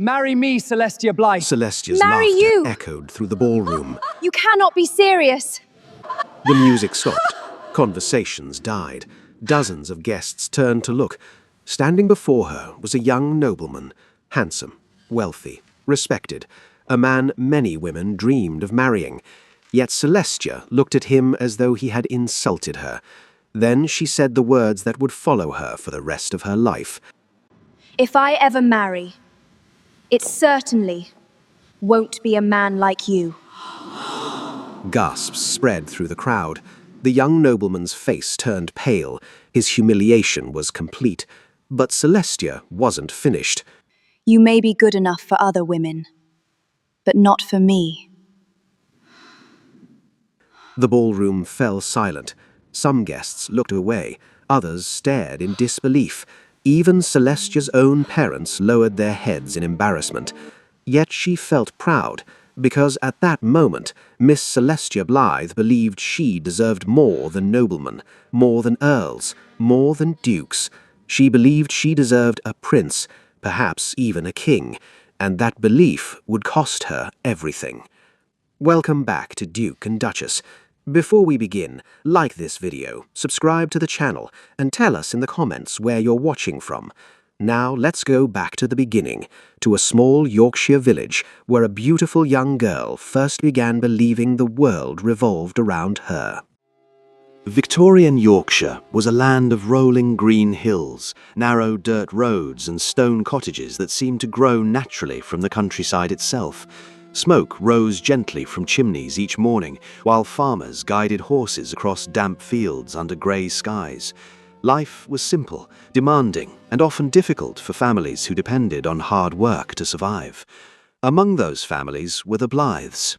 Marry me, Celestia Blythe. Celestia's Marry laughter you. echoed through the ballroom. You cannot be serious. The music stopped. Conversations died. Dozens of guests turned to look. Standing before her was a young nobleman, handsome, wealthy, respected, a man many women dreamed of marrying. Yet Celestia looked at him as though he had insulted her. Then she said the words that would follow her for the rest of her life. If I ever marry, it certainly won't be a man like you. Gasps spread through the crowd. The young nobleman's face turned pale. His humiliation was complete. But Celestia wasn't finished. You may be good enough for other women, but not for me. The ballroom fell silent. Some guests looked away. Others stared in disbelief. Even Celestia's own parents lowered their heads in embarrassment. Yet she felt proud, because at that moment, Miss Celestia Blythe believed she deserved more than noblemen, more than earls, more than dukes. She believed she deserved a prince, perhaps even a king, and that belief would cost her everything. Welcome back to Duke and Duchess. Before we begin, like this video, subscribe to the channel, and tell us in the comments where you're watching from. Now let's go back to the beginning, to a small Yorkshire village where a beautiful young girl first began believing the world revolved around her. Victorian Yorkshire was a land of rolling green hills, narrow dirt roads and stone cottages that seemed to grow naturally from the countryside itself. Smoke rose gently from chimneys each morning, while farmers guided horses across damp fields under grey skies. Life was simple, demanding, and often difficult for families who depended on hard work to survive. Among those families were the Blythes.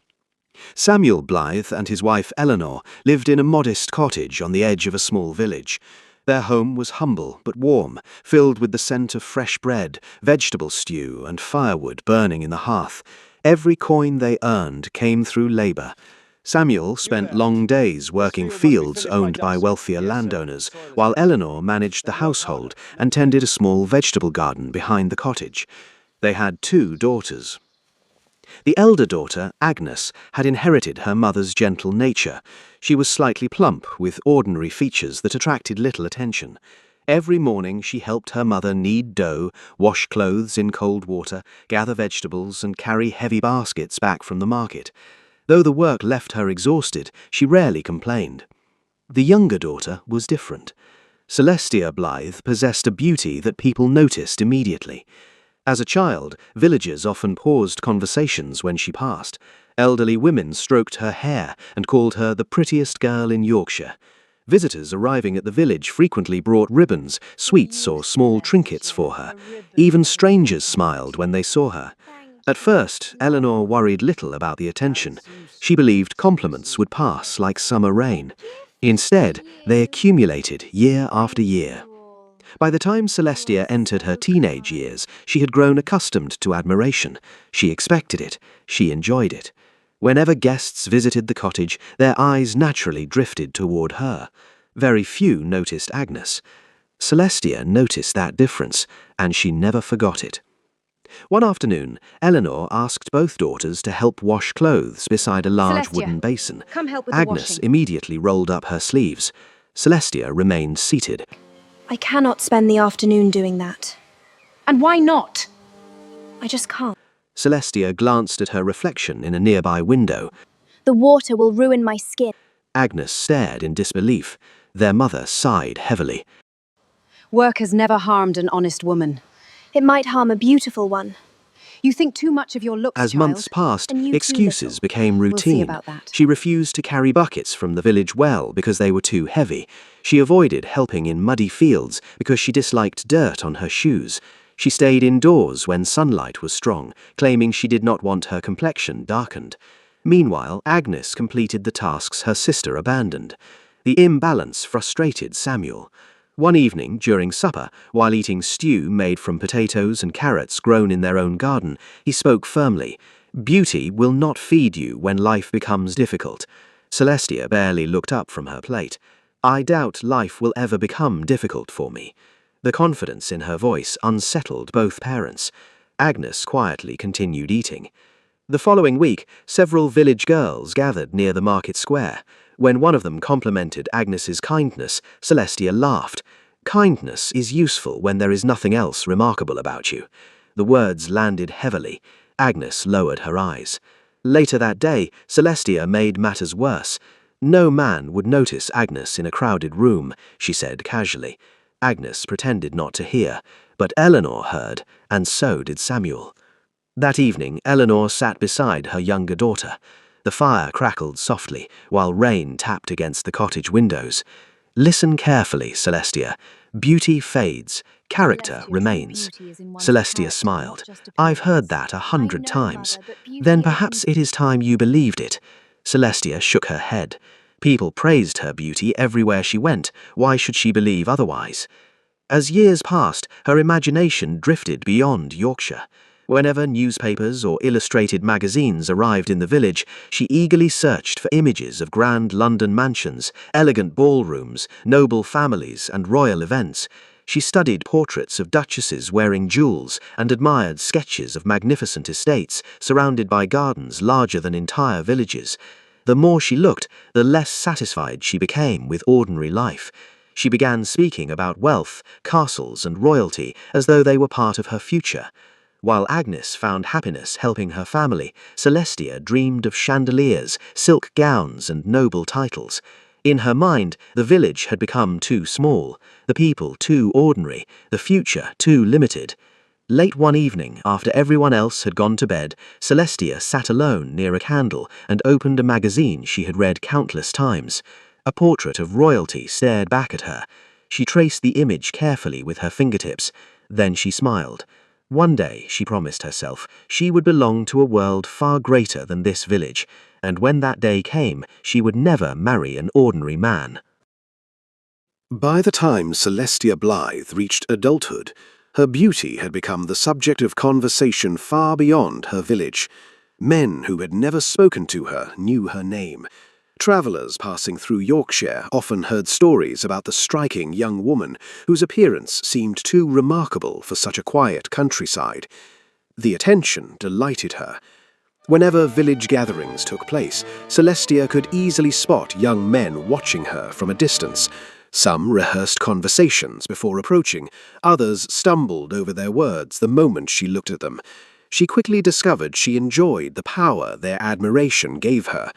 Samuel Blythe and his wife Eleanor lived in a modest cottage on the edge of a small village. Their home was humble but warm, filled with the scent of fresh bread, vegetable stew, and firewood burning in the hearth. Every coin they earned came through labor. Samuel spent long days working fields owned by wealthier landowners, while Eleanor managed the household and tended a small vegetable garden behind the cottage. They had 2 daughters. The elder daughter, Agnes, had inherited her mother's gentle nature. She was slightly plump, with ordinary features that attracted little attention. Every morning she helped her mother knead dough, wash clothes in cold water, gather vegetables, and carry heavy baskets back from the market. Though the work left her exhausted, she rarely complained. The younger daughter was different. Celestia Blythe possessed a beauty that people noticed immediately. As a child, villagers often paused conversations when she passed. Elderly women stroked her hair and called her the prettiest girl in Yorkshire. Visitors arriving at the village frequently brought ribbons, sweets, or small trinkets for her. Even strangers smiled when they saw her. At first, Eleanor worried little about the attention. She believed compliments would pass like summer rain. Instead, they accumulated year after year. By the time Celestia entered her teenage years, she had grown accustomed to admiration. She expected it. She enjoyed it. Whenever guests visited the cottage, their eyes naturally drifted toward her. Very few noticed Agnes. Celestia noticed that difference, and she never forgot it. One afternoon, Eleanor asked both daughters to help wash clothes beside a large Celestia, wooden basin. come help with the Agnes washing. immediately rolled up her sleeves. Celestia remained seated. I cannot spend the afternoon doing that. And why not? I just can't. Celestia glanced at her reflection in a nearby window. The water will ruin my skin. Agnes stared in disbelief. Their mother sighed heavily. Work has never harmed an honest woman. It might harm a beautiful one. You think too much of your looks, As child. months passed, And you too excuses little. became We'll see routine. about that. She refused to carry buckets from the village well because they were too heavy. She avoided helping in muddy fields because she disliked dirt on her shoes. She stayed indoors when sunlight was strong, claiming she did not want her complexion darkened. Meanwhile, Agnes completed the tasks her sister abandoned. The imbalance frustrated Samuel. One evening, during supper, while eating stew made from potatoes and carrots grown in their own garden, he spoke firmly. "Beauty will not feed you when life becomes difficult." Celestia barely looked up from her plate. "I doubt life will ever become difficult for me." The confidence in her voice unsettled both parents. Agnes quietly continued eating. The following week, several village girls gathered near the market square. When one of them complimented Agnes's kindness, Celestia laughed. Kindness is useful when there is nothing else remarkable about you. The words landed heavily. Agnes lowered her eyes. Later that day, Celestia made matters worse. No man would notice Agnes in a crowded room, she said casually. Agnes pretended not to hear, but Eleanor heard, and so did Samuel. That evening, Eleanor sat beside her younger daughter. The fire crackled softly, while rain tapped against the cottage windows. Listen carefully, Celestia. Beauty fades, character remains. Celestia smiled. I've heard that 100 times. Then perhaps it is time you believed it. Celestia shook her head. People praised her beauty everywhere she went. Why should she believe otherwise? As years passed, her imagination drifted beyond Yorkshire. Whenever newspapers or illustrated magazines arrived in the village, she eagerly searched for images of grand London mansions, elegant ballrooms, noble families, and royal events. She studied portraits of duchesses wearing jewels and admired sketches of magnificent estates surrounded by gardens larger than entire villages. The more she looked, the less satisfied she became with ordinary life. She began speaking about wealth, castles, and royalty as though they were part of her future. While Agnes found happiness helping her family, Celestia dreamed of chandeliers, silk gowns, and noble titles. In her mind, the village had become too small, the people too ordinary, the future too limited. Late one evening, after everyone else had gone to bed, Celestia sat alone near a candle and opened a magazine she had read countless times. A portrait of royalty stared back at her. She traced the image carefully with her fingertips. Then she smiled. One day, she promised herself, she would belong to a world far greater than this village, and when that day came, she would never marry an ordinary man. By the time Celestia Blythe reached adulthood, her beauty had become the subject of conversation far beyond her village. Men who had never spoken to her knew her name. Travellers passing through Yorkshire often heard stories about the striking young woman whose appearance seemed too remarkable for such a quiet countryside. The attention delighted her. Whenever village gatherings took place, Celestia could easily spot young men watching her from a distance. Some rehearsed conversations before approaching, others stumbled over their words the moment she looked at them. She quickly discovered she enjoyed the power their admiration gave her.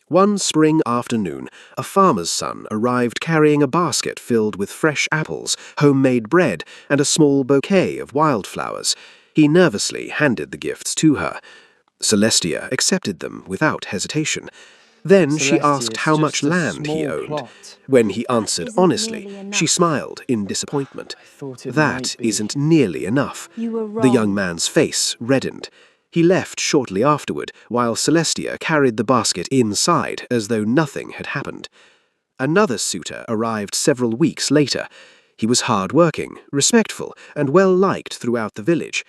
One spring afternoon, a farmer's son arrived carrying a basket filled with fresh apples, homemade bread, and a small bouquet of wildflowers. He nervously handed the gifts to her. Celestia accepted them without hesitation. Then she asked how much land he owned. When he answered honestly, she smiled in disappointment. That isn't nearly enough. The young man's face reddened. He left shortly afterward, while Celestia carried the basket inside as though nothing had happened. Another suitor arrived several weeks later. He was hard-working, respectful, and well-liked throughout the village.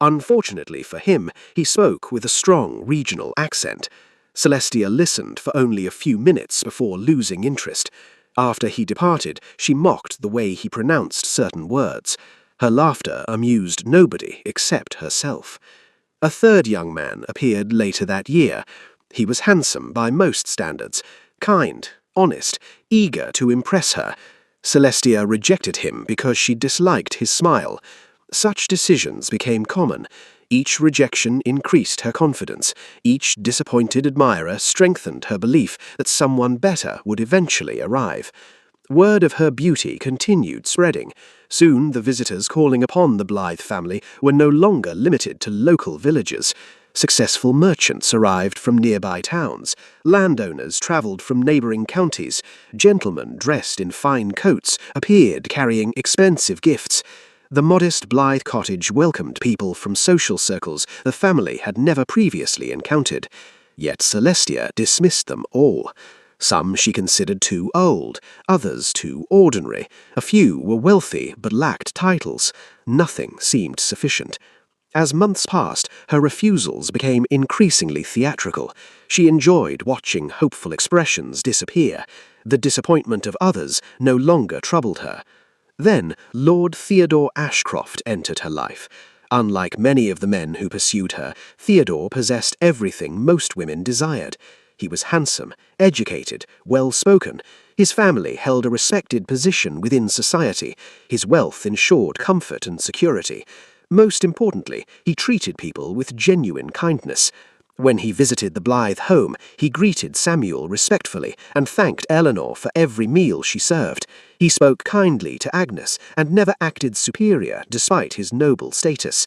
Unfortunately for him, he spoke with a strong regional accent. Celestia listened for only a few minutes before losing interest. After he departed, she mocked the way he pronounced certain words. Her laughter amused nobody except herself. A third young man appeared later that year. He was handsome by most standards, kind, honest, eager to impress her. Celestia rejected him because she disliked his smile. Such decisions became common. Each rejection increased her confidence. Each disappointed admirer strengthened her belief that someone better would eventually arrive. Word of her beauty continued spreading. Soon the visitors calling upon the Blythe family were no longer limited to local villagers. Successful merchants arrived from nearby towns. Landowners travelled from neighbouring counties. Gentlemen dressed in fine coats appeared carrying expensive gifts. The modest Blythe cottage welcomed people from social circles the family had never previously encountered. Yet Celestia dismissed them all. Some she considered too old, others too ordinary. A few were wealthy but lacked titles. Nothing seemed sufficient. As months passed, her refusals became increasingly theatrical. She enjoyed watching hopeful expressions disappear. The disappointment of others no longer troubled her. Then Lord Theodore Ashcroft entered her life. Unlike many of the men who pursued her, Theodore possessed everything most women desired. He was handsome, educated, well-spoken. His family held a respected position within society. His wealth ensured comfort and security. Most importantly, he treated people with genuine kindness. When he visited the Blythe home, he greeted Samuel respectfully and thanked Eleanor for every meal she served. He spoke kindly to Agnes and never acted superior despite his noble status.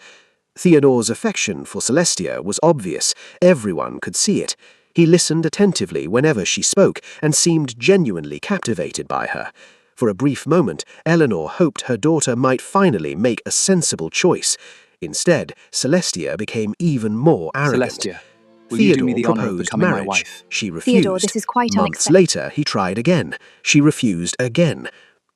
Theodore's affection for Celestia was obvious. Everyone could see it. He listened attentively whenever she spoke and seemed genuinely captivated by her. For a brief moment, Eleanor hoped her daughter might finally make a sensible choice. Instead, Celestia became even more arrogant. Celestia, will you do me the honor of proposed becoming my marriage. wife? She refused. Theodore, this is quite Months unexpected. later, he tried again. She refused again.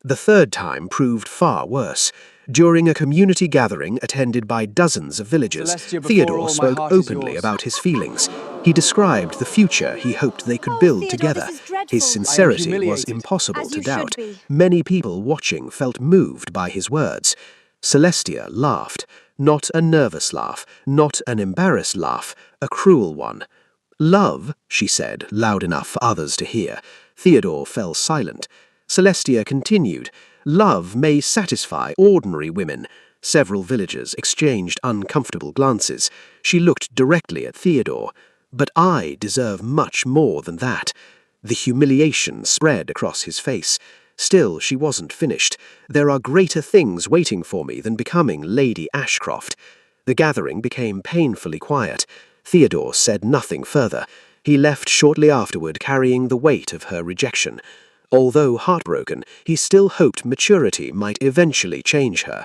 The third time proved far worse. During a community gathering attended by dozens of villagers, Celestia, before all, Theodore my spoke heart is openly yours. about his feelings. He described the future he hoped they could build Theodore, together. this is dreadful. His sincerity was humiliated. impossible As to you should doubt. be. Many people watching felt moved by his words. Celestia laughed. Not a nervous laugh, not an embarrassed laugh, a cruel one. "Love," she said, loud enough for others to hear. Theodore fell silent. Celestia continued, "Love may satisfy ordinary women." Several villagers exchanged uncomfortable glances. She looked directly at Theodore. "But I deserve much more than that." The humiliation spread across his face. Still, she wasn't finished. "There are greater things waiting for me than becoming Lady Ashcroft." The gathering became painfully quiet. Theodore said nothing further. He left shortly afterward carrying the weight of her rejection. Although heartbroken, he still hoped maturity might eventually change her.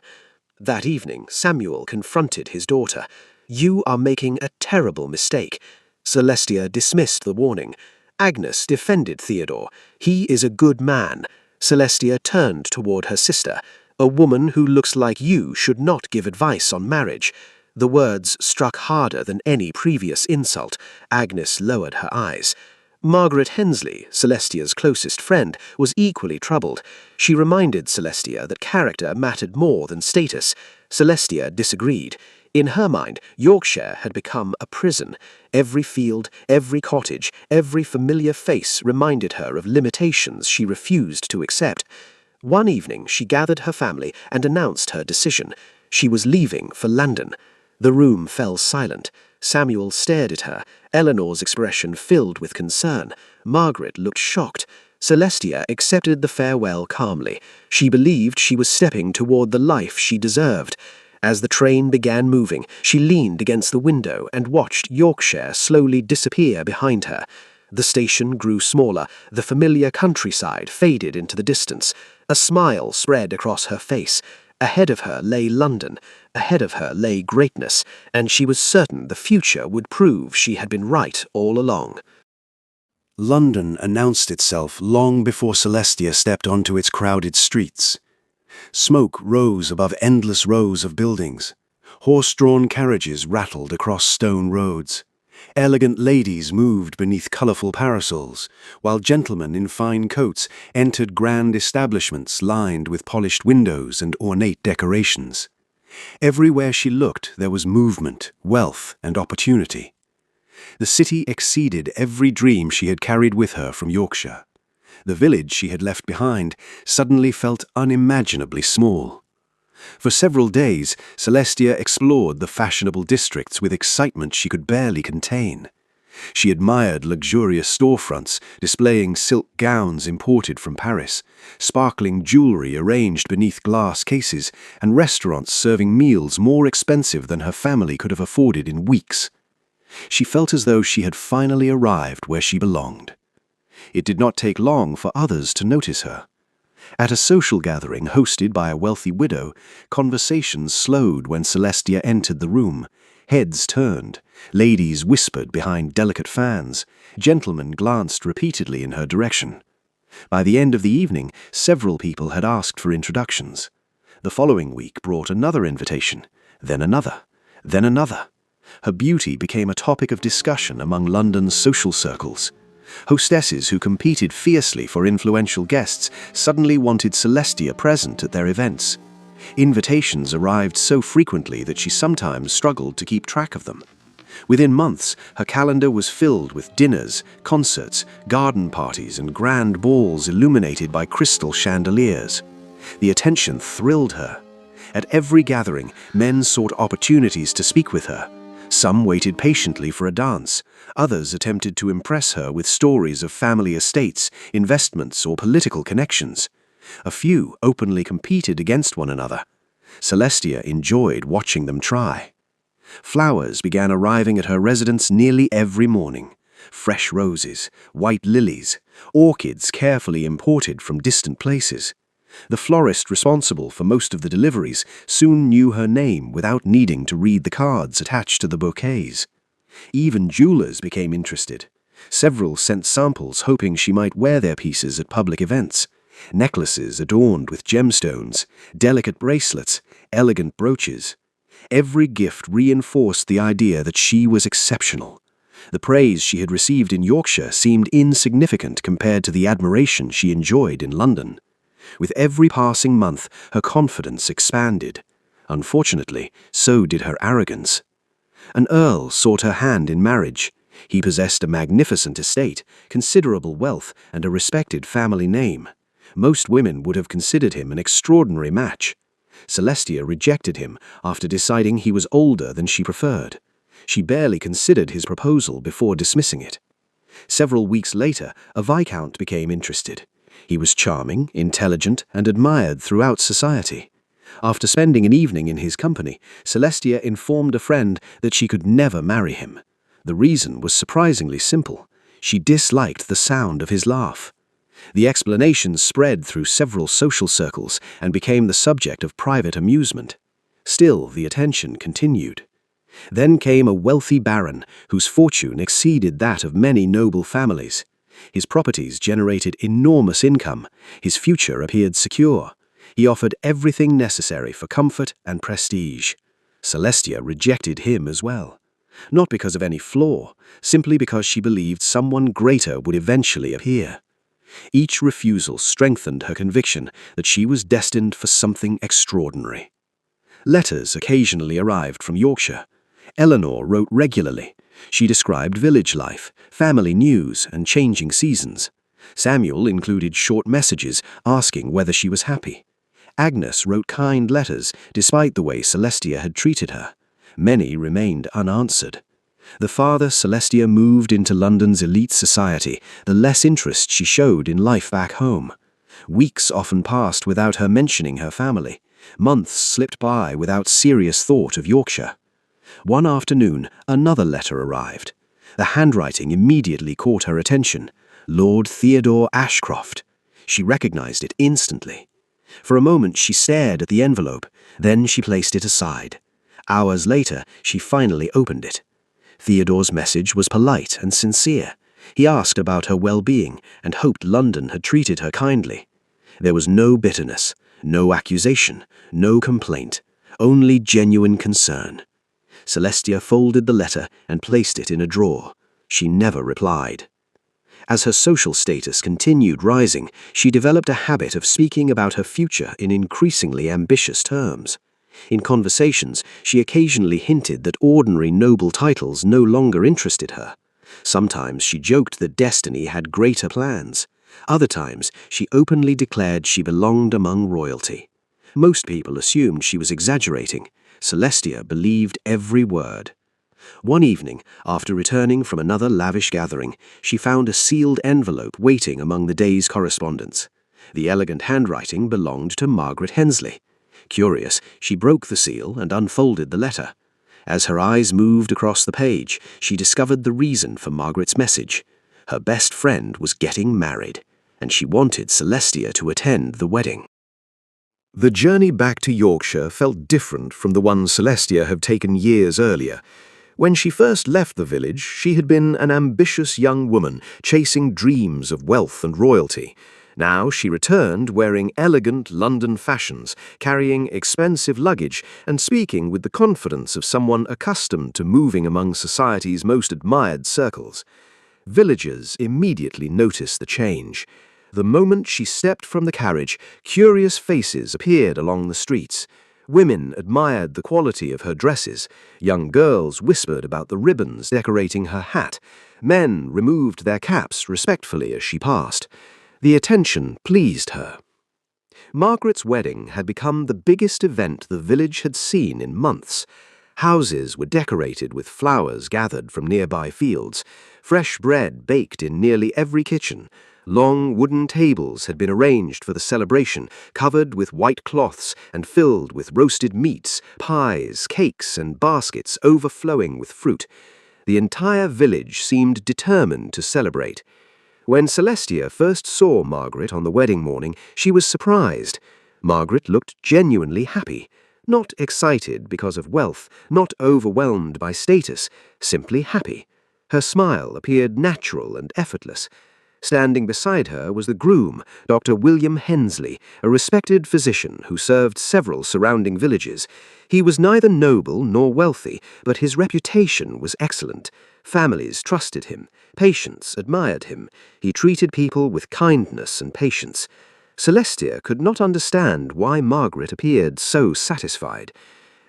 That evening, Samuel confronted his daughter. "You are making a terrible mistake." Celestia dismissed the warning. Agnes defended Theodore. "He is a good man." Celestia turned toward her sister. "A woman who looks like you should not give advice on marriage." The words struck harder than any previous insult. Agnes lowered her eyes. Margaret Hensley, Celestia's closest friend, was equally troubled. She reminded Celestia that character mattered more than status. Celestia disagreed. In her mind, Yorkshire had become a prison. Every field, every cottage, every familiar face reminded her of limitations she refused to accept. One evening, she gathered her family and announced her decision. She was leaving for London. The room fell silent. Samuel stared at her. Eleanor's expression filled with concern. Margaret looked shocked. Celestia accepted the farewell calmly. She believed she was stepping toward the life she deserved. As the train began moving, she leaned against the window and watched Yorkshire slowly disappear behind her. The station grew smaller. The familiar countryside faded into the distance. A smile spread across her face. Ahead of her lay London. Ahead of her lay greatness, and she was certain the future would prove she had been right all along. London announced itself long before Celestia stepped onto its crowded streets. Smoke rose above endless rows of buildings. Horse-drawn carriages rattled across stone roads. Elegant ladies moved beneath colourful parasols, while gentlemen in fine coats entered grand establishments lined with polished windows and ornate decorations. Everywhere she looked, there was movement, wealth, and opportunity. The city exceeded every dream she had carried with her from Yorkshire. The village she had left behind suddenly felt unimaginably small. For several days, Celestia explored the fashionable districts with excitement she could barely contain. She admired luxurious storefronts displaying silk gowns imported from Paris, sparkling jewelry arranged beneath glass cases, and restaurants serving meals more expensive than her family could have afforded in weeks. She felt as though she had finally arrived where she belonged. It did not take long for others to notice her. At a social gathering hosted by a wealthy widow, conversations slowed when Celestia entered the room. Heads turned, ladies whispered behind delicate fans, gentlemen glanced repeatedly in her direction. By the end of the evening, several people had asked for introductions. The following week brought another invitation, then another, then another. Her beauty became a topic of discussion among London's social circles. Hostesses who competed fiercely for influential guests suddenly wanted Celestia present at their events. Invitations arrived so frequently that she sometimes struggled to keep track of them. Within months, her calendar was filled with dinners, concerts, garden parties, and grand balls illuminated by crystal chandeliers. The attention thrilled her. At every gathering, men sought opportunities to speak with her. Some waited patiently for a dance. Others attempted to impress her with stories of family estates, investments, or political connections. A few openly competed against one another. Celestia enjoyed watching them try. Flowers began arriving at her residence nearly every morning. Fresh roses, white lilies, orchids carefully imported from distant places. The florist responsible for most of the deliveries soon knew her name without needing to read the cards attached to the bouquets. Even jewelers became interested. Several sent samples hoping she might wear their pieces at public events. Necklaces adorned with gemstones, delicate bracelets, elegant brooches. Every gift reinforced the idea that she was exceptional. The praise she had received in Yorkshire seemed insignificant compared to the admiration she enjoyed in London. With every passing month, her confidence expanded. Unfortunately, so did her arrogance. An earl sought her hand in marriage. He possessed a magnificent estate, considerable wealth, and a respected family name. Most women would have considered him an extraordinary match. Celestia rejected him after deciding he was older than she preferred. She barely considered his proposal before dismissing it. Several weeks later, a viscount became interested. He was charming, intelligent, and admired throughout society. After spending an evening in his company, Celestia informed a friend that she could never marry him. The reason was surprisingly simple. She disliked the sound of his laugh. The explanation spread through several social circles and became the subject of private amusement. Still, the attention continued. Then came a wealthy baron whose fortune exceeded that of many noble families. His properties generated enormous income. His future appeared secure. He offered everything necessary for comfort and prestige. Celestia rejected him as well. Not because of any flaw, simply because she believed someone greater would eventually appear. Each refusal strengthened her conviction that she was destined for something extraordinary. Letters occasionally arrived from Yorkshire. Eleanor wrote regularly. She described village life, family news, and changing seasons. Samuel included short messages asking whether she was happy. Agnes wrote kind letters despite the way Celestia had treated her. Many remained unanswered. The farther Celestia moved into London's elite society, the less interest she showed in life back home. Weeks often passed without her mentioning her family. Months slipped by without serious thought of Yorkshire. One afternoon, another letter arrived. The handwriting immediately caught her attention. Lord Theodore Ashcroft. She recognized it instantly. For a moment she stared at the envelope, then she placed it aside. Hours later, she finally opened it. Theodore's message was polite and sincere. He asked about her well-being and hoped London had treated her kindly. There was no bitterness, no accusation, no complaint, only genuine concern. Celestia folded the letter and placed it in a drawer. She never replied. As her social status continued rising, she developed a habit of speaking about her future in increasingly ambitious terms. In conversations, she occasionally hinted that ordinary noble titles no longer interested her. Sometimes she joked that destiny had greater plans. Other times, she openly declared she belonged among royalty. Most people assumed she was exaggerating. Celestia believed every word. One evening, after returning from another lavish gathering, she found a sealed envelope waiting among the day's correspondence. The elegant handwriting belonged to Margaret Hensley. Curious, she broke the seal and unfolded the letter. As her eyes moved across the page, she discovered the reason for Margaret's message. Her best friend was getting married, and she wanted Celestia to attend the wedding. The journey back to Yorkshire felt different from the one Celestia had taken years earlier. When she first left the village, she had been an ambitious young woman chasing dreams of wealth and royalty. Now she returned wearing elegant London fashions, carrying expensive luggage, and speaking with the confidence of someone accustomed to moving among society's most admired circles. Villagers immediately noticed the change. The moment she stepped from the carriage, curious faces appeared along the streets. Women admired the quality of her dresses. Young girls whispered about the ribbons decorating her hat. Men removed their caps respectfully as she passed. The attention pleased her. Margaret's wedding had become the biggest event the village had seen in months. Houses were decorated with flowers gathered from nearby fields. Fresh bread baked in nearly every kitchen. Long wooden tables had been arranged for the celebration, covered with white cloths and filled with roasted meats, pies, cakes, and baskets overflowing with fruit. The entire village seemed determined to celebrate. When Celestia first saw Margaret on the wedding morning, she was surprised. Margaret looked genuinely happy. Not excited because of wealth, not overwhelmed by status, simply happy. Her smile appeared natural and effortless. Standing beside her was the groom, Dr. William Hensley, a respected physician who served several surrounding villages. He was neither noble nor wealthy, but his reputation was excellent. Families trusted him. Patients admired him. He treated people with kindness and patience. Celestia could not understand why Margaret appeared so satisfied.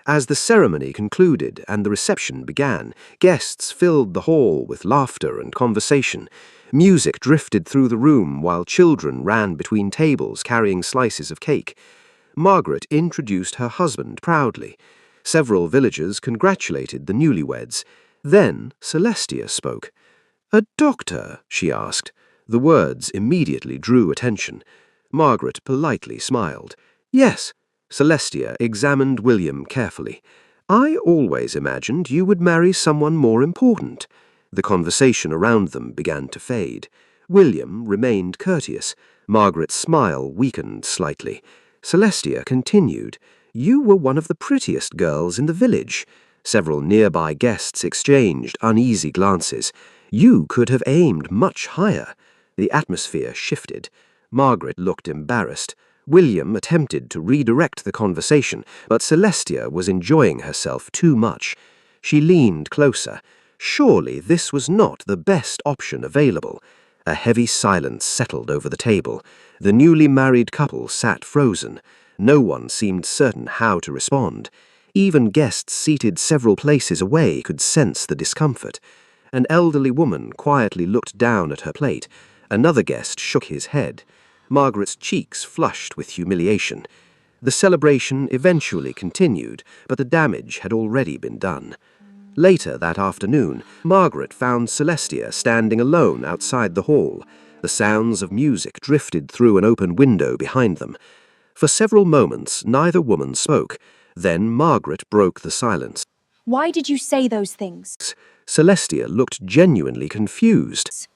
As the ceremony concluded and the reception began, guests filled the hall with laughter and conversation. Music drifted through the room while children ran between tables carrying slices of cake. Margaret introduced her husband proudly. Several villagers congratulated the newlyweds. Then Celestia spoke. "A doctor?" she asked. The words immediately drew attention. Margaret politely smiled. "Yes." Celestia examined William carefully. "I always imagined you would marry someone more important." The conversation around them began to fade. William remained courteous. Margaret's smile weakened slightly. Celestia continued, "You were one of the prettiest girls in the village." Several nearby guests exchanged uneasy glances. "You could have aimed much higher." The atmosphere shifted. Margaret looked embarrassed. William attempted to redirect the conversation, but Celestia was enjoying herself too much. She leaned closer. Surely this was not the best option available. A heavy silence settled over the table. The newly married couple sat frozen. No one seemed certain how to respond. Even guests seated several places away could sense the discomfort. An elderly woman quietly looked down at her plate. Another guest shook his head. Margaret's cheeks flushed with humiliation. The celebration eventually continued, but the damage had already been done. Later that afternoon, Margaret found Celestia standing alone outside the hall. The sounds of music drifted through an open window behind them. For several moments, neither woman spoke. Then Margaret broke the silence. Why did you say those things? Celestia looked genuinely confused.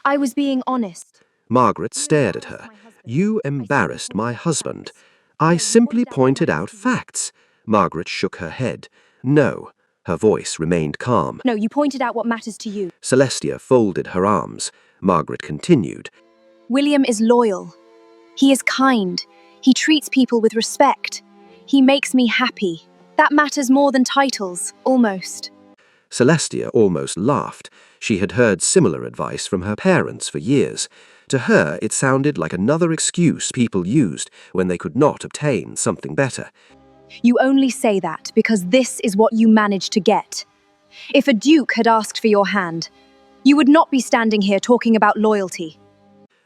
I was being honest. Margaret stared at her. "You embarrassed my husband." "I simply pointed out facts." Margaret shook her head. "No." Her voice remained calm. No, you pointed out what matters to you. Celestia folded her arms. Margaret continued. William is loyal. He is kind. He treats people with respect. He makes me happy. That matters more than titles, almost. Celestia almost laughed. She had heard similar advice from her parents for years. To her, it sounded like another excuse people used when they could not obtain something better. You only say that because this is what you managed to get. If a duke had asked for your hand, you would not be standing here talking about loyalty.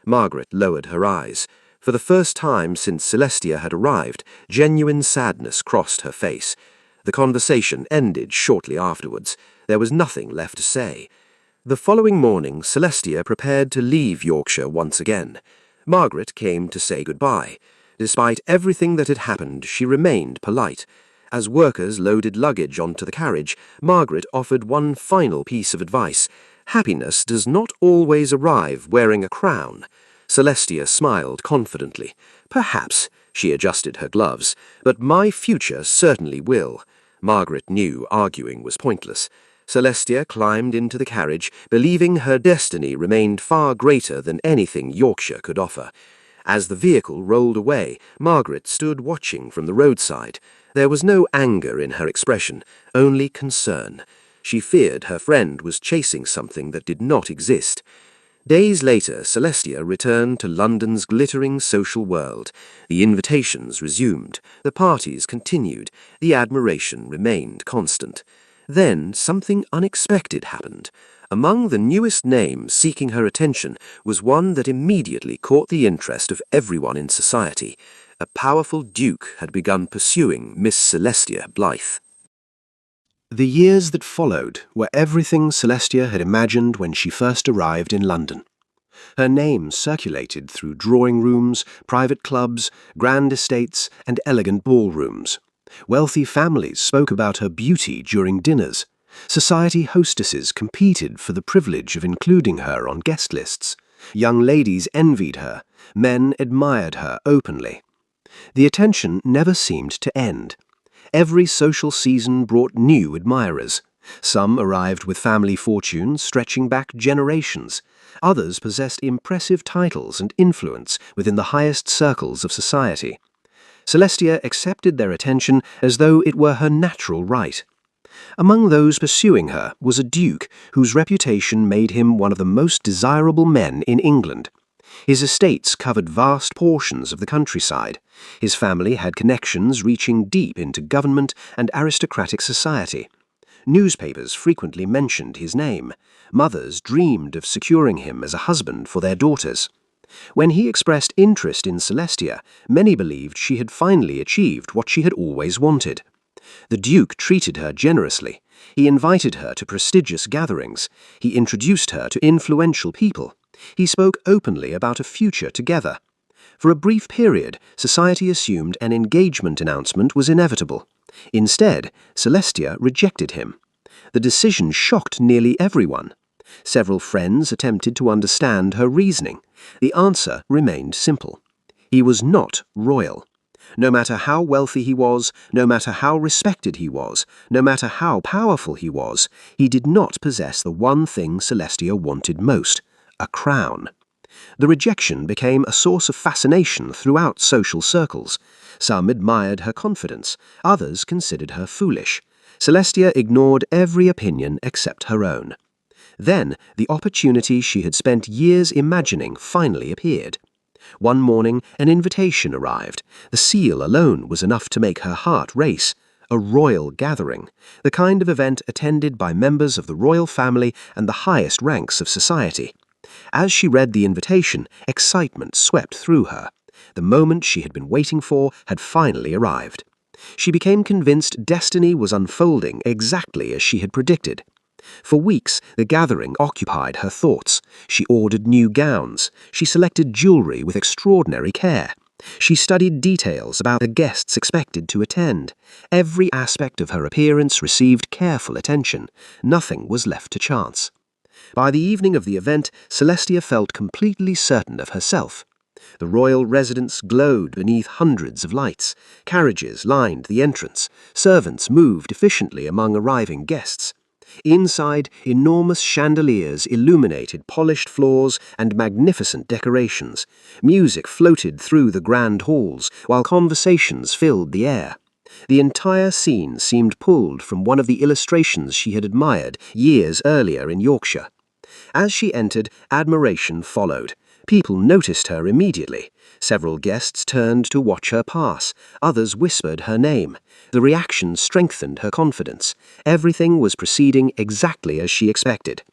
Margaret lowered her eyes. For the first time since Celestia had arrived, genuine sadness crossed her face. The conversation ended shortly afterwards. There was nothing left to say. The following morning, Celestia prepared to leave Yorkshire once again. Margaret came to say goodbye. Despite everything that had happened, she remained polite. As workers loaded luggage onto the carriage, Margaret offered one final piece of advice. Happiness does not always arrive wearing a crown. Celestia smiled confidently. "Perhaps," she adjusted her gloves, "but my future certainly will." Margaret knew arguing was pointless. Celestia climbed into the carriage, believing her destiny remained far greater than anything Yorkshire could offer. As the vehicle rolled away, Margaret stood watching from the roadside. There was no anger in her expression, only concern. She feared her friend was chasing something that did not exist. Days later, Celestia returned to London's glittering social world. The invitations resumed, the parties continued, the admiration remained constant. Then something unexpected happened. Among the newest names seeking her attention was one that immediately caught the interest of everyone in society. A powerful duke had begun pursuing Miss Celestia Blythe. The years that followed were everything Celestia had imagined when she first arrived in London. Her name circulated through drawing rooms, private clubs, grand estates, and elegant ballrooms. Wealthy families spoke about her beauty during dinners. Society hostesses competed for the privilege of including her on guest lists. Young ladies envied her. Men admired her openly. The attention never seemed to end. Every social season brought new admirers. Some arrived with family fortunes stretching back generations. Others possessed impressive titles and influence within the highest circles of society. Celestia accepted their attention as though it were her natural right. Among those pursuing her was a duke whose reputation made him one of the most desirable men in England. His estates covered vast portions of the countryside. His family had connections reaching deep into government and aristocratic society. Newspapers frequently mentioned his name. Mothers dreamed of securing him as a husband for their daughters. When he expressed interest in Celestia, many believed she had finally achieved what she had always wanted. The Duke treated her generously. He invited her to prestigious gatherings. He introduced her to influential people. He spoke openly about a future together. For a brief period, society assumed an engagement announcement was inevitable. Instead, Celestia rejected him. The decision shocked nearly everyone. Several friends attempted to understand her reasoning. The answer remained simple. He was not royal. No matter how wealthy he was, no matter how respected he was, no matter how powerful he did not possess the one thing Celestia wanted most: a crown. The rejection became a source of fascination throughout social circles. Some admired her confidence, others considered her foolish. Celestia ignored every opinion except her own. Then, the opportunity she had spent years imagining finally appeared. One morning, an invitation arrived. The seal alone was enough to make her heart race. A royal gathering, the kind of event attended by members of the royal family and the highest ranks of society. As she read the invitation, excitement swept through her. The moment she had been waiting for had finally arrived. She became convinced destiny was unfolding exactly as she had predicted. For weeks, the gathering occupied her thoughts. She ordered new gowns. She selected jewelry with extraordinary care. She studied details about the guests expected to attend. Every aspect of her appearance received careful attention. Nothing was left to chance. By the evening of the event, Celestia felt completely certain of herself. The royal residence glowed beneath hundreds of lights. Carriages lined the entrance. Servants moved efficiently among arriving guests. Inside, enormous chandeliers illuminated polished floors and magnificent decorations. Music floated through the grand halls, while conversations filled the air. The entire scene seemed pulled from one of the illustrations she had admired years earlier in Yorkshire. As she entered, admiration followed. People noticed her immediately. Several guests turned to watch her pass. Others whispered her name. The reaction strengthened her confidence. Everything was proceeding exactly as she expected.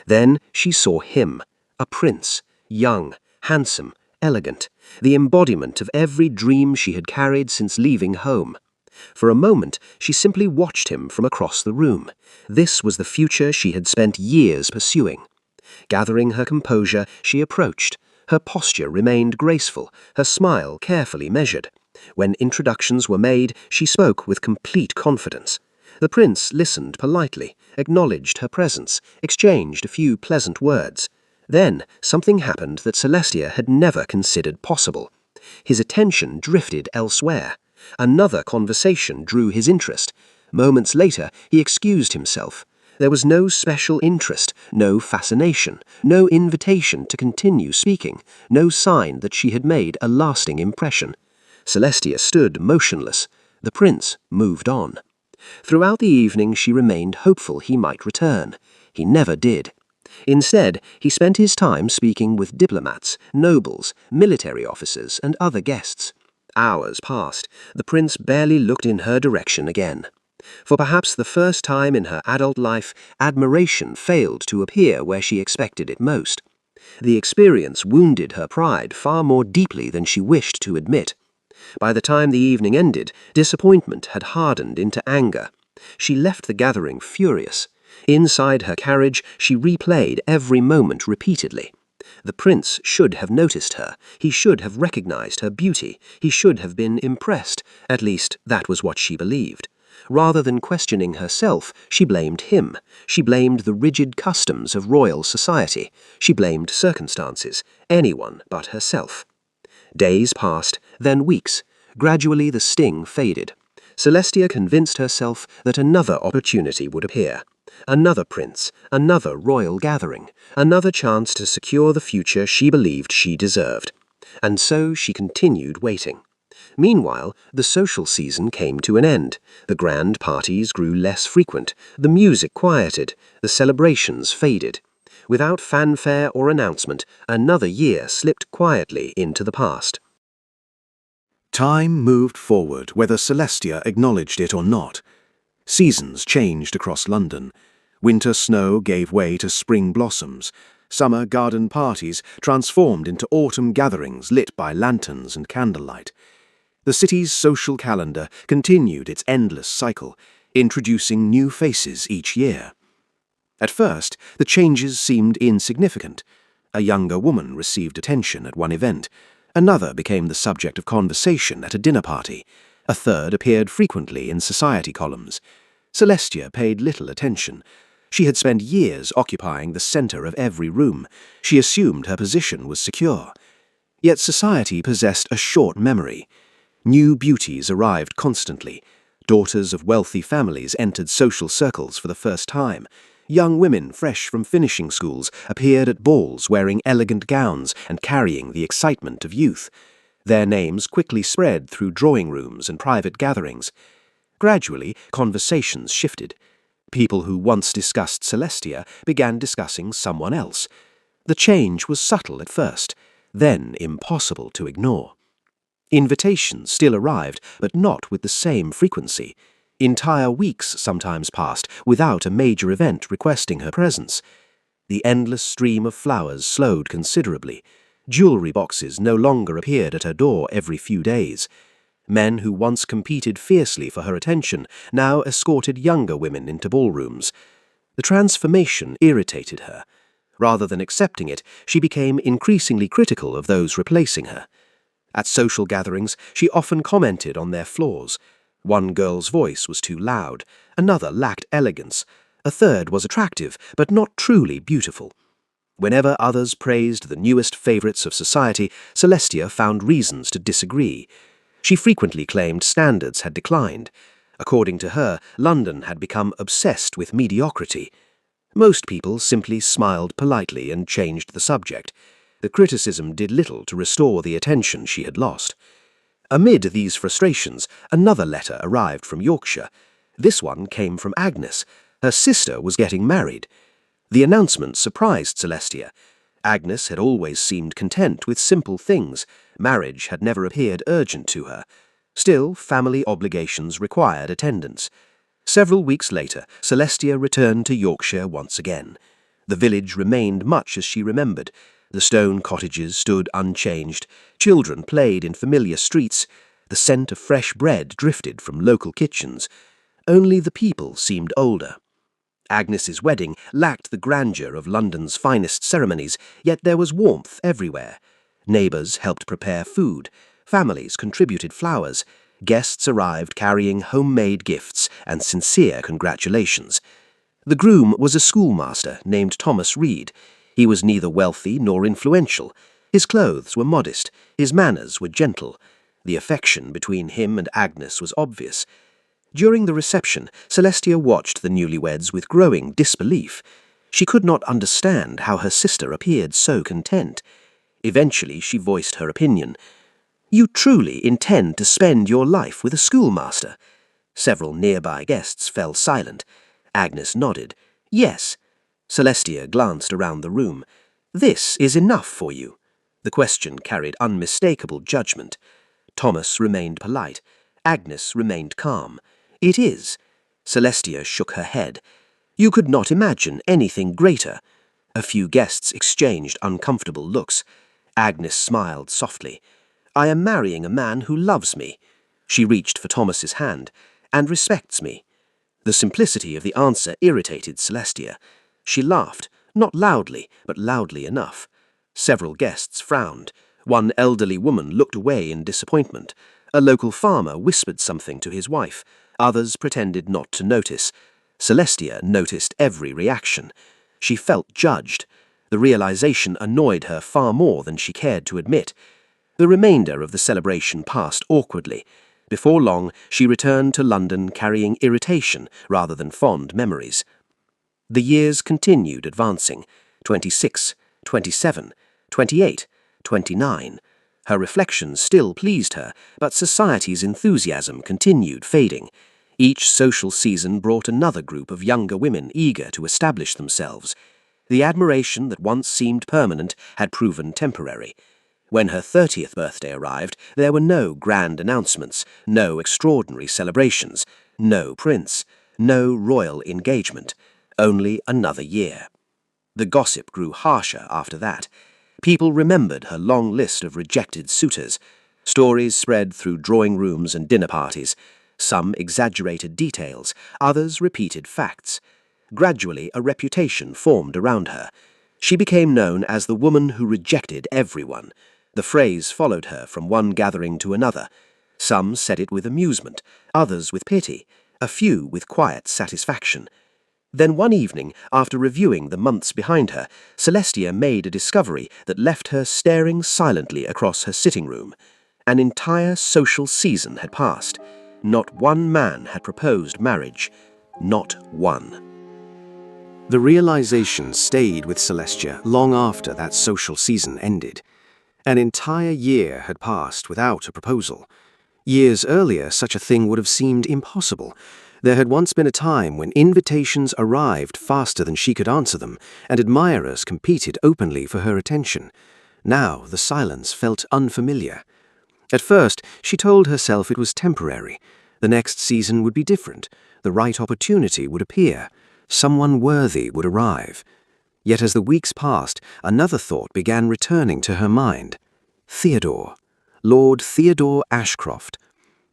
Then she saw him, a prince, young, handsome, elegant, the embodiment of every dream she had carried since leaving home. For a moment, she simply watched him from across the room. This was the future she had spent years pursuing. Gathering her composure, she approached. Her posture remained graceful, her smile carefully measured. When introductions were made, she spoke with complete confidence. The prince listened politely, acknowledged her presence, exchanged a few pleasant words. Then something happened that Celestia had never considered possible. His attention drifted elsewhere. Another conversation drew his interest. Moments later, he excused himself. There was no special interest, no fascination, no invitation to continue speaking, no sign that she had made a lasting impression. Celestia stood motionless. The prince moved on. Throughout the evening she remained hopeful he might return. He never did. Instead, he spent his time speaking with diplomats, nobles, military officers, and other guests. Hours passed. The prince barely looked in her direction again. For perhaps the first time in her adult life, admiration failed to appear where she expected it most. The experience wounded her pride far more deeply than she wished to admit. By the time the evening ended, disappointment had hardened into anger. She left the gathering furious. Inside her carriage, she replayed every moment repeatedly. The prince should have noticed her. He should have recognized her beauty. He should have been impressed. At least, that was what she believed. Rather than questioning herself, she blamed him. She blamed the rigid customs of royal society. She blamed circumstances, anyone but herself. Days passed, then weeks. Gradually the sting faded. Celestia convinced herself that another opportunity would appear. Another prince, another royal gathering, another chance to secure the future she believed she deserved. And so she continued waiting. Meanwhile, the social season came to an end. The grand parties grew less frequent, the music quieted, the celebrations faded. Without fanfare or announcement, another year slipped quietly into the past. Time moved forward, whether Celestia acknowledged it or not. Seasons changed across London. Winter snow gave way to spring blossoms. Summer garden parties transformed into autumn gatherings lit by lanterns and candlelight. The city's social calendar continued its endless cycle, introducing new faces each year. At first, the changes seemed insignificant. A younger woman received attention at one event. Another became the subject of conversation at a dinner party. A third appeared frequently in society columns. Celestia paid little attention. She had spent years occupying the center of every room. She assumed her position was secure. Yet society possessed a short memory. New beauties arrived constantly. Daughters of wealthy families entered social circles for the first time. Young women fresh from finishing schools appeared at balls wearing elegant gowns and carrying the excitement of youth. Their names quickly spread through drawing rooms and private gatherings. Gradually, conversations shifted. People who once discussed Celestia began discussing someone else. The change was subtle at first, then impossible to ignore. Invitations still arrived, but not with the same frequency. Entire weeks sometimes passed without a major event requesting her presence. The endless stream of flowers slowed considerably. Jewelry boxes no longer appeared at her door every few days. Men who once competed fiercely for her attention now escorted younger women into ballrooms. The transformation irritated her. Rather than accepting it, she became increasingly critical of those replacing her. At social gatherings, she often commented on their flaws. One girl's voice was too loud, another lacked elegance, a third was attractive but not truly beautiful. Whenever others praised the newest favorites of society, Celestia found reasons to disagree. She frequently claimed standards had declined. According to her, London had become obsessed with mediocrity. Most people simply smiled politely and changed the subject. The criticism did little to restore the attention she had lost. Amid these frustrations, another letter arrived from Yorkshire. This one came from Agnes. Her sister was getting married. The announcement surprised Celestia. Agnes had always seemed content with simple things. Marriage had never appeared urgent to her. Still, family obligations required attendance. Several weeks later, Celestia returned to Yorkshire once again. The village remained much as she remembered. The stone cottages stood unchanged. Children played in familiar streets. The scent of fresh bread drifted from local kitchens. Only the people seemed older. Agnes's wedding lacked the grandeur of London's finest ceremonies, yet there was warmth everywhere. Neighbours helped prepare food. Families contributed flowers. Guests arrived carrying homemade gifts and sincere congratulations. The groom was a schoolmaster named Thomas Reed. He was neither wealthy nor influential. His clothes were modest. His manners were gentle. The affection between him and Agnes was obvious. During the reception, Celestia watched the newlyweds with growing disbelief. She could not understand how her sister appeared so content. Eventually, she voiced her opinion. "You truly intend to spend your life with a schoolmaster?" Several nearby guests fell silent. Agnes nodded. "Yes." Celestia glanced around the room. "This is enough for you." The question carried unmistakable judgment. Thomas remained polite. Agnes remained calm. "It is." Celestia shook her head. "You could not imagine anything greater." A few guests exchanged uncomfortable looks. Agnes smiled softly. "I am marrying a man who loves me." She reached for Thomas's hand. "And respects me." The simplicity of the answer irritated Celestia. She laughed, not loudly, but loudly enough. Several guests frowned. One elderly woman looked away in disappointment. A local farmer whispered something to his wife. Others pretended not to notice. Celestia noticed every reaction. She felt judged. The realization annoyed her far more than she cared to admit. The remainder of the celebration passed awkwardly. Before long, she returned to London carrying irritation rather than fond memories. The years continued advancing. 26, 27, 28, 29. Her reflections still pleased her, but society's enthusiasm continued fading. Each social season brought another group of younger women eager to establish themselves. The admiration that once seemed permanent had proven temporary. When her 30th birthday arrived, there were no grand announcements, no extraordinary celebrations, no prince, no royal engagement, only another year. The gossip grew harsher after that. People remembered her long list of rejected suitors. Stories spread through drawing rooms and dinner parties. Some exaggerated details, others repeated facts. Gradually, a reputation formed around her. She became known as the woman who rejected everyone. The phrase followed her from one gathering to another. Some said it with amusement, others with pity, a few with quiet satisfaction. Then one evening, after reviewing the months behind her, Celestia made a discovery that left her staring silently across her sitting room. An entire social season had passed. Not one man had proposed marriage. Not one. The realization stayed with Celestia long after that social season ended. An entire year had passed without a proposal. Years earlier, such a thing would have seemed impossible. There had once been a time when invitations arrived faster than she could answer them, and admirers competed openly for her attention. Now the silence felt unfamiliar. At first, she told herself it was temporary. The next season would be different. The right opportunity would appear. Someone worthy would arrive. Yet as the weeks passed, another thought began returning to her mind. Theodore. Lord Theodore Ashcroft.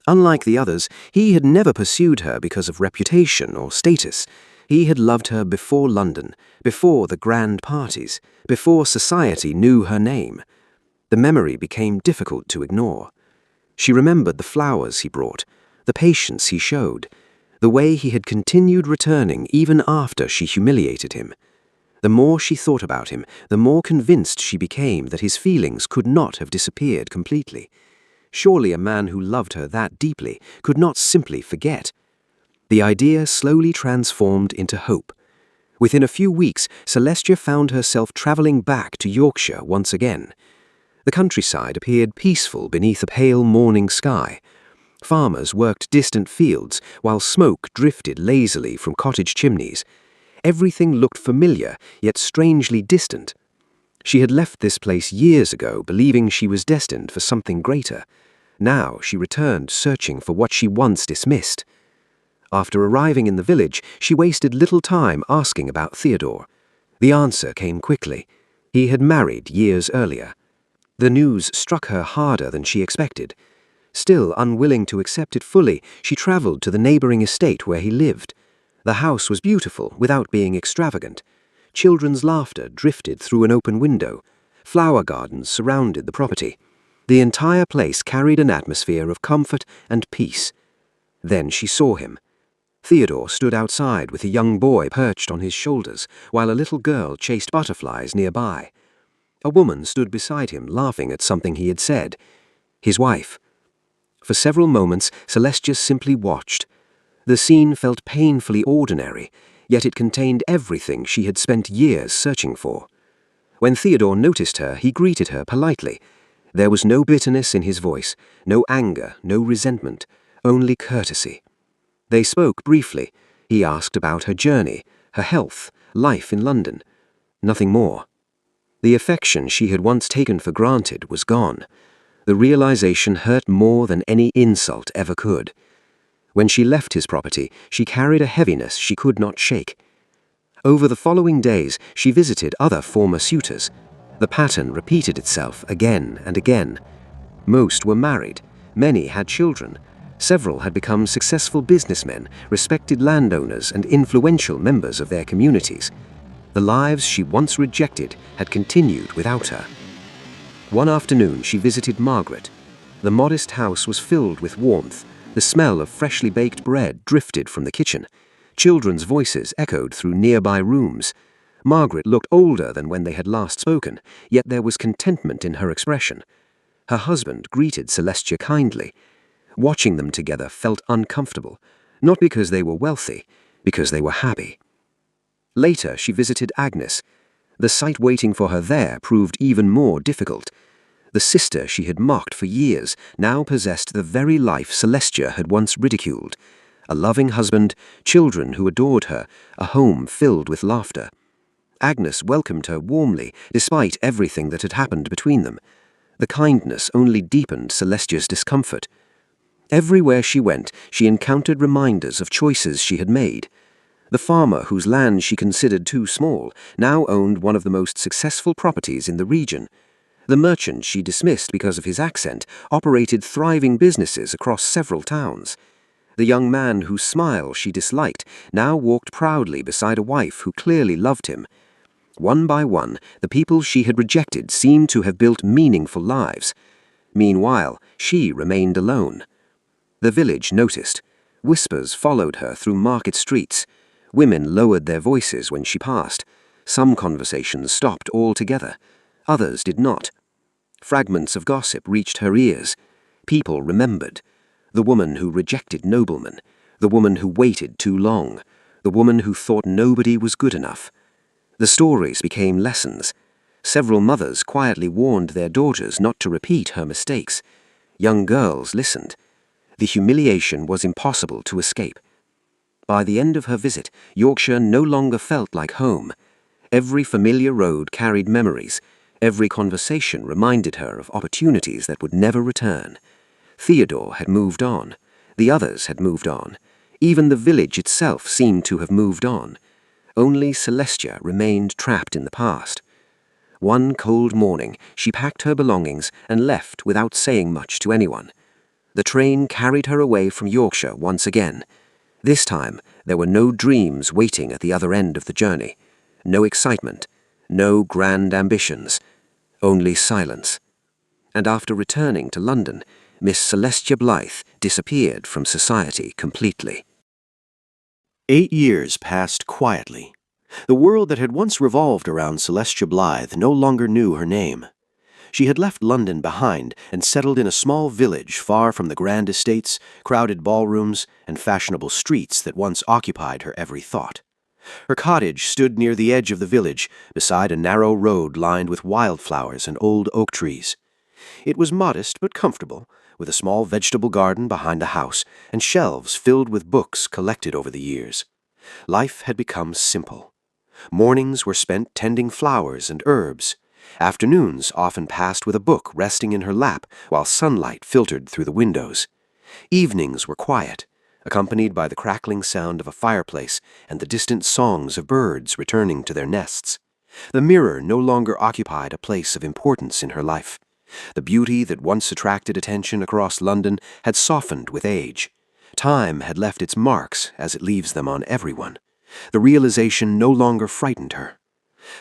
Unlike the others, he had never pursued her because of reputation or status. He had loved her before London, before the grand parties, before society knew her name. The memory became difficult to ignore. She remembered the flowers he brought, the patience he showed, the way he had continued returning even after she humiliated him. The more she thought about him, the more convinced she became that his feelings could not have disappeared completely. Surely a man who loved her that deeply could not simply forget. The idea slowly transformed into hope. Within a few weeks, Celestia found herself travelling back to Yorkshire once again. The countryside appeared peaceful beneath a pale morning sky. Farmers worked distant fields, while smoke drifted lazily from cottage chimneys. Everything looked familiar, yet strangely distant. She had left this place years ago, believing she was destined for something greater. Now she returned searching for what she once dismissed. After arriving in the village, she wasted little time asking about Theodore. The answer came quickly. He had married years earlier. The news struck her harder than she expected. Still unwilling to accept it fully, she travelled to the neighbouring estate where he lived. The house was beautiful without being extravagant. Children's laughter drifted through an open window. Flower gardens surrounded the property. The entire place carried an atmosphere of comfort and peace. Then she saw him. Theodore stood outside with a young boy perched on his shoulders, while a little girl chased butterflies nearby. A woman stood beside him, laughing at something he had said. His wife. For several moments, Celestia simply watched. The scene felt painfully ordinary, yet it contained everything she had spent years searching for. When Theodore noticed her, he greeted her politely. There was no bitterness in his voice, no anger, no resentment, only courtesy. They spoke briefly. He asked about her journey, her health, life in London, nothing more. The affection she had once taken for granted was gone. The realization hurt more than any insult ever could. When she left his property, she carried a heaviness she could not shake. Over the following days, she visited other former suitors. The pattern repeated itself again and again. Most were married, many had children, several had become successful businessmen, respected landowners, and influential members of their communities. The lives she once rejected had continued without her. One afternoon she visited Margaret. The modest house was filled with warmth. The smell of freshly baked bread drifted from the kitchen. Children's voices echoed through nearby rooms. Margaret looked older than when they had last spoken, yet there was contentment in her expression. Her husband greeted Celestia kindly. Watching them together felt uncomfortable, not because they were wealthy, because they were happy. Later she visited Agnes. The sight waiting for her there proved even more difficult. The sister she had mocked for years now possessed the very life Celestia had once ridiculed. A loving husband, children who adored her, a home filled with laughter. Agnes welcomed her warmly, despite everything that had happened between them. The kindness only deepened Celestia's discomfort. Everywhere she went, she encountered reminders of choices she had made. The farmer whose land she considered too small now owned one of the most successful properties in the region. The merchant she dismissed because of his accent operated thriving businesses across several towns. The young man whose smile she disliked now walked proudly beside a wife who clearly loved him. One by one, the people she had rejected seemed to have built meaningful lives. Meanwhile, she remained alone. The village noticed. Whispers followed her through market streets. Women lowered their voices when she passed. Some conversations stopped altogether. Others did not. Fragments of gossip reached her ears. People remembered. The woman who rejected noblemen. The woman who waited too long. The woman who thought nobody was good enough. The stories became lessons. Several mothers quietly warned their daughters not to repeat her mistakes. Young girls listened. The humiliation was impossible to escape. By the end of her visit, Yorkshire no longer felt like home. Every familiar road carried memories. Every conversation reminded her of opportunities that would never return. Theodore had moved on. The others had moved on. Even the village itself seemed to have moved on. Only Celestia remained trapped in the past. One cold morning, she packed her belongings and left without saying much to anyone. The train carried her away from Yorkshire once again. This time, there were no dreams waiting at the other end of the journey. No excitement. No grand ambitions. Only silence. And after returning to London, Miss Celestia Blythe disappeared from society completely. 8 years passed quietly. The world that had once revolved around Celestia Blythe no longer knew her name. She had left London behind and settled in a small village far from the grand estates, crowded ballrooms, and fashionable streets that once occupied her every thought. Her cottage stood near the edge of the village, beside a narrow road lined with wildflowers and old oak trees. It was modest but comfortable, with a small vegetable garden behind the house and shelves filled with books collected over the years. Life had become simple. Mornings were spent tending flowers and herbs. Afternoons often passed with a book resting in her lap while sunlight filtered through the windows. Evenings were quiet, accompanied by the crackling sound of a fireplace and the distant songs of birds returning to their nests. The mirror no longer occupied a place of importance in her life. The beauty that once attracted attention across London had softened with age. Time had left its marks as it leaves them on everyone. The realization no longer frightened her.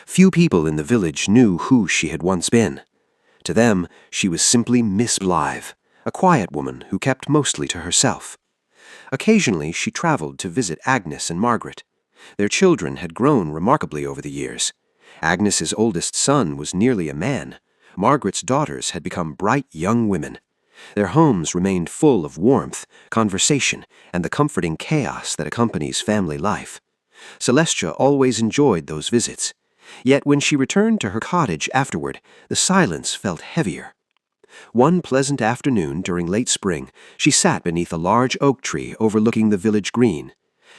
Few people in the village knew who she had once been. To them, she was simply Miss Blythe, a quiet woman who kept mostly to herself. Occasionally, she traveled to visit Agnes and Margaret. Their children had grown remarkably over the years. Agnes's oldest son was nearly a man. Margaret's daughters had become bright young women. Their homes remained full of warmth, conversation, and the comforting chaos that accompanies family life. Celestia always enjoyed those visits. Yet when she returned to her cottage afterward, the silence felt heavier. One pleasant afternoon during late spring, she sat beneath a large oak tree overlooking the village green.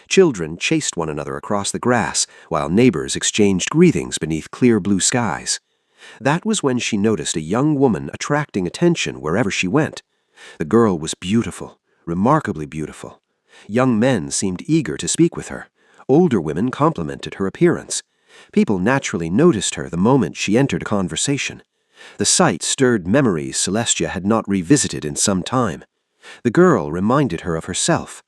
Children chased one another across the grass, while neighbors exchanged greetings beneath clear blue skies. That was when she noticed a young woman attracting attention wherever she went. The girl was beautiful, remarkably beautiful. Young men seemed eager to speak with her. Older women complimented her appearance. People naturally noticed her the moment she entered a conversation. The sight stirred memories Celestia had not revisited in some time. The girl reminded her of herself.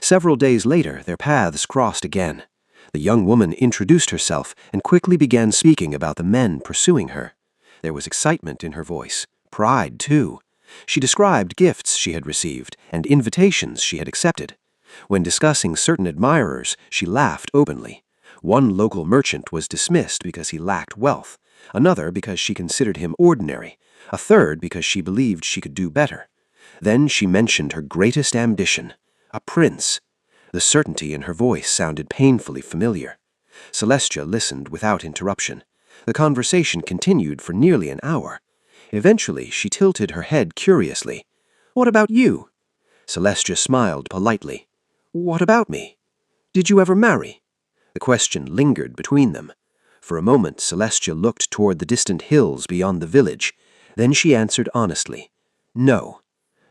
Several days later, their paths crossed again. The young woman introduced herself and quickly began speaking about the men pursuing her. There was excitement in her voice, pride too. She described gifts she had received and invitations she had accepted. When discussing certain admirers, she laughed openly. One local merchant was dismissed because he lacked wealth, another because she considered him ordinary, a third because she believed she could do better. Then she mentioned her greatest ambition, a prince. The certainty in her voice sounded painfully familiar. Celestia listened without interruption. The conversation continued for nearly an hour. Eventually, she tilted her head curiously. "What about you?" Celestia smiled politely. "What about me? Did you ever marry?" The question lingered between them. For a moment, Celestia looked toward the distant hills beyond the village. Then she answered honestly, "No."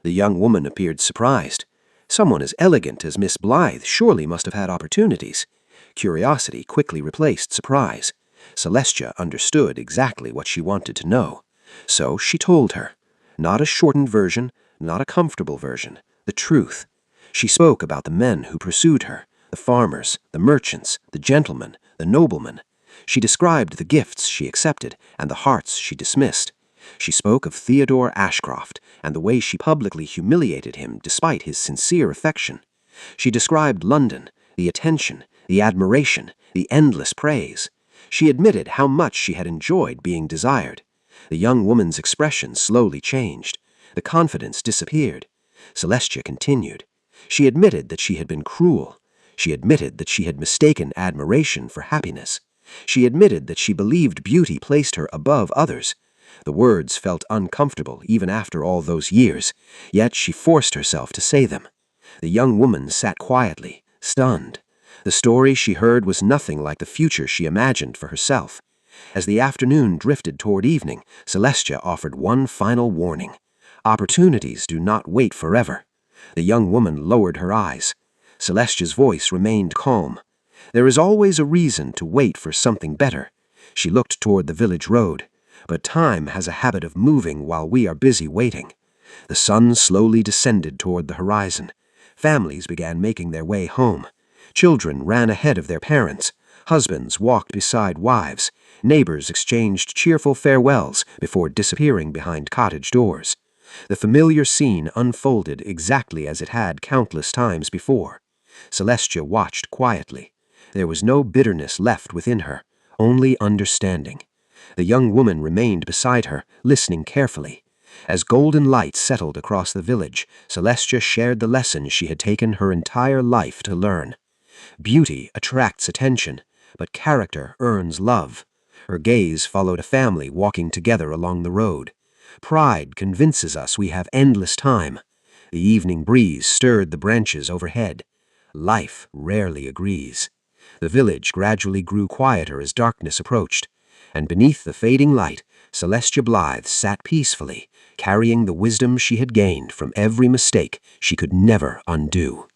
The young woman appeared surprised. Someone as elegant as Miss Blythe surely must have had opportunities. Curiosity quickly replaced surprise. Celestia understood exactly what she wanted to know. So she told her. Not a shortened version, not a comfortable version, the truth. She spoke about the men who pursued her, the farmers, the merchants, the gentlemen, the noblemen. She described the gifts she accepted and the hearts she dismissed. She spoke of Theodore Ashcroft and the way she publicly humiliated him despite his sincere affection. She described London, the attention, the admiration, the endless praise. She admitted how much she had enjoyed being desired. The young woman's expression slowly changed. The confidence disappeared. Celestia continued. She admitted that she had been cruel. She admitted that she had mistaken admiration for happiness. She admitted that she believed beauty placed her above others. The words felt uncomfortable even after all those years, yet she forced herself to say them. The young woman sat quietly, stunned. The story she heard was nothing like the future she imagined for herself. As the afternoon drifted toward evening, Celestia offered one final warning. Opportunities do not wait forever. The young woman lowered her eyes. Celestia's voice remained calm. There is always a reason to wait for something better. She looked toward the village road. But time has a habit of moving while we are busy waiting. The sun slowly descended toward the horizon. Families began making their way home. Children ran ahead of their parents. Husbands walked beside wives. Neighbors exchanged cheerful farewells before disappearing behind cottage doors. The familiar scene unfolded exactly as it had countless times before. Celestia watched quietly. There was no bitterness left within her, only understanding. The young woman remained beside her, listening carefully. As golden light settled across the village, Celestia shared the lesson she had taken her entire life to learn. Beauty attracts attention, but character earns love. Her gaze followed a family walking together along the road. Pride convinces us we have endless time. The evening breeze stirred the branches overhead. Life rarely agrees. The village gradually grew quieter as darkness approached, and beneath the fading light, Celestia Blythe sat peacefully, carrying the wisdom she had gained from every mistake she could never undo.